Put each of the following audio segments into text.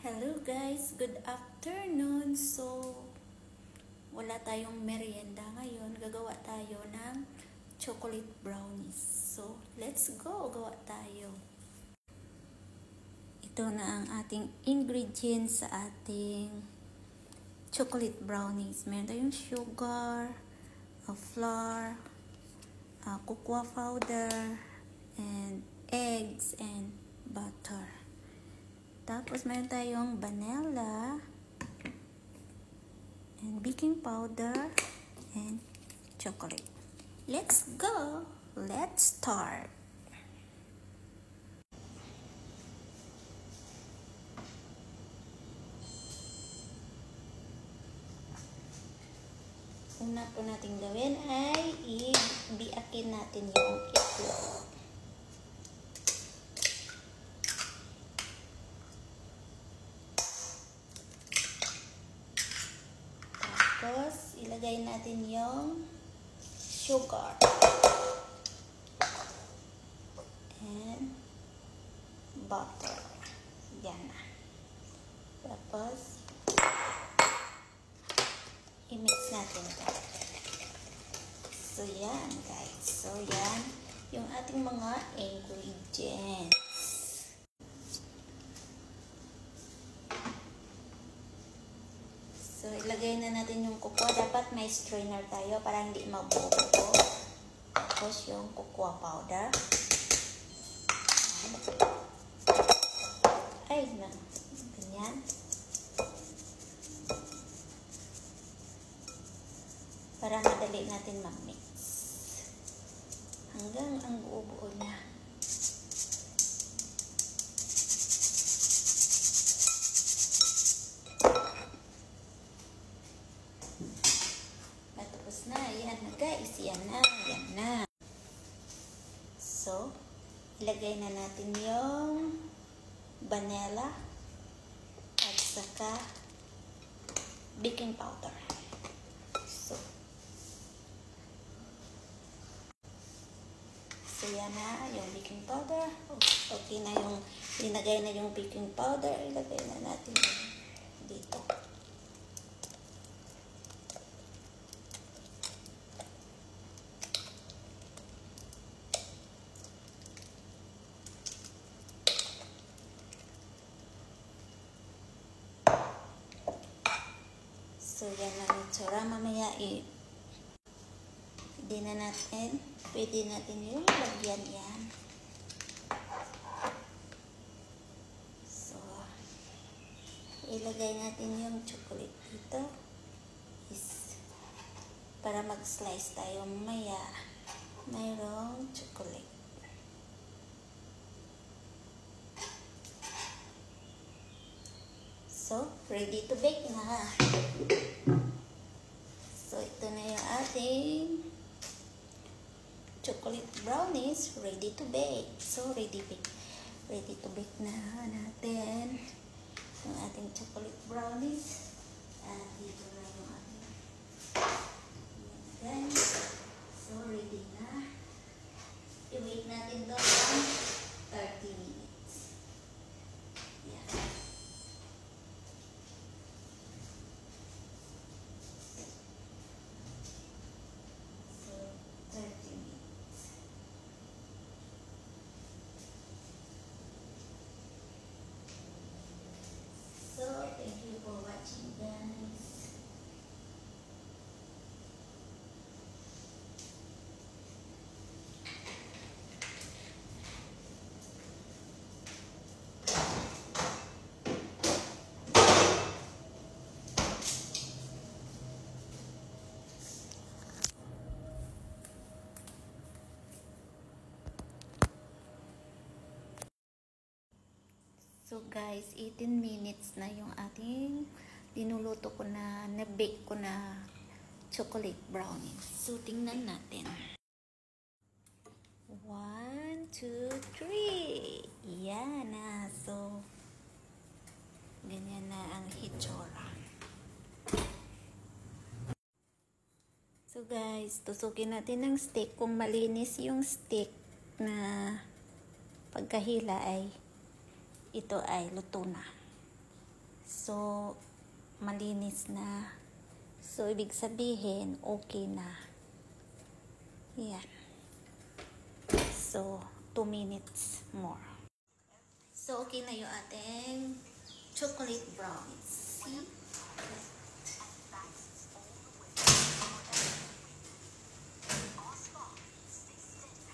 Hello guys, good afternoon. So, wala tayong merienda ngayon. Gagawa tayo ng chocolate brownies. So, let's go. Gawa tayo. Ito na ang ating ingredients sa ating chocolate brownies. Meron tayong sugar, flour, cocoa powder, and eggs, and butter. Tapos, meron tayong vanilla, and baking powder, and chocolate. Let's go! Let's start! Una po natin gawin ay ibiakin natin yung itlog. Tapos, ilagay natin yung sugar. And butter. Yan na. Tapos, i-mix natin ito. So, yan guys. So, yan yung ating mga ingredients. So, ilagay na natin yung cocoa. Dapat may strainer tayo para hindi mabuo. Tapos, yung cocoa powder. Ay, na. Ganyan. Para madali natin mag-mix. Hanggang ang buo-buo niya. Tapos na, yan na guys, yan na. So, ilagay na natin yung vanilla at saka baking powder. So, yan na yung baking powder. Okay na yung, linagay na yung baking powder. Ilagay na natin dito. So, yan na yung tsura. Mamaya hindi na natin, pwede natin yung lagyan yan. So, ilagay natin yung chocolate dito. Para mag-slice tayo mamaya. Mayroong chocolate. So, ready to bake na. So, ito na yung ating chocolate brownies ready to bake. So, ready to bake na natin yung ating chocolate brownies. At dito na yung ating yan. So, ready na. I-wait natin doon ng 30 minutes. Yan. So, 30 minutes. So, thank you for watching, guys. So guys, 18 minutes na yung ating linuluto ko na, na-bake ko na chocolate brownie. So tingnan natin. 1, 2, 3. Yan na. So, ganyan na ang hitsura. So guys, tusukin natin ng stick. Kung malinis yung stick na pagkahila ay ito ay luto na. So, malinis na. So, ibig sabihin, okay na. Yan. So, 2 minutes more. So, okay na yung ating chocolate brownies. See?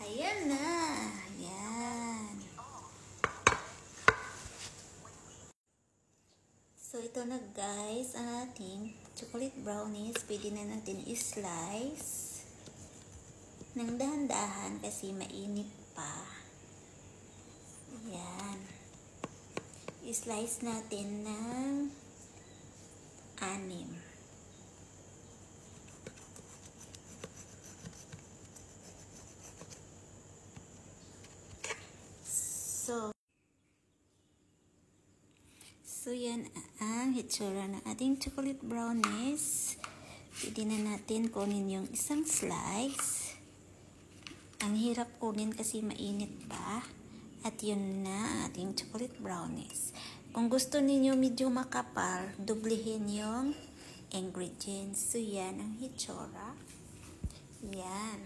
Ayan na. Ayan. So, ito na guys, ang ating chocolate brownies. Pwede na natin i-slice ng dahan-dahan kasi mainit pa. Ayan. I-slice natin ng 6. So, yan ang hitsura ng ating chocolate brownies. Pwede na natin kunin yung isang slice. Ang hirap kunin kasi mainit pa. At yun na ang ating chocolate brownies. Kung gusto ninyo medyo makapal, dublihin yung ingredients. So, yan ang hitsura. Yan.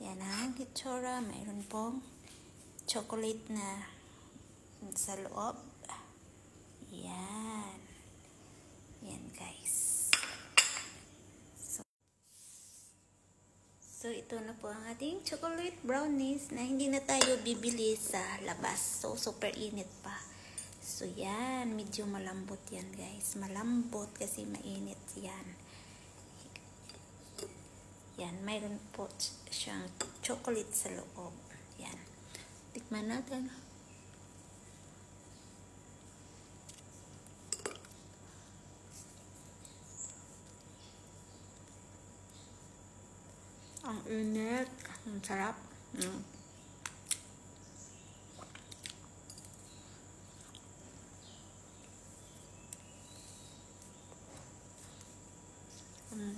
Yan ang hitsura. Mayroon pong chocolate na sa loob. Yan. Yan guys. So, ito na po ang ating chocolate brownies na hindi na tayo bibili sa labas. So, super init pa. So, yan. Medyo malambot yan guys. Malambot kasi mainit yan. Yan. Mayroon po siyang chocolate sa loob. Yan. Tikman natin. Ang init. Ang sarap.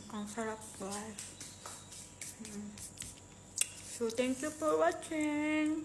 Ang sarap guys. So, thank you for watching.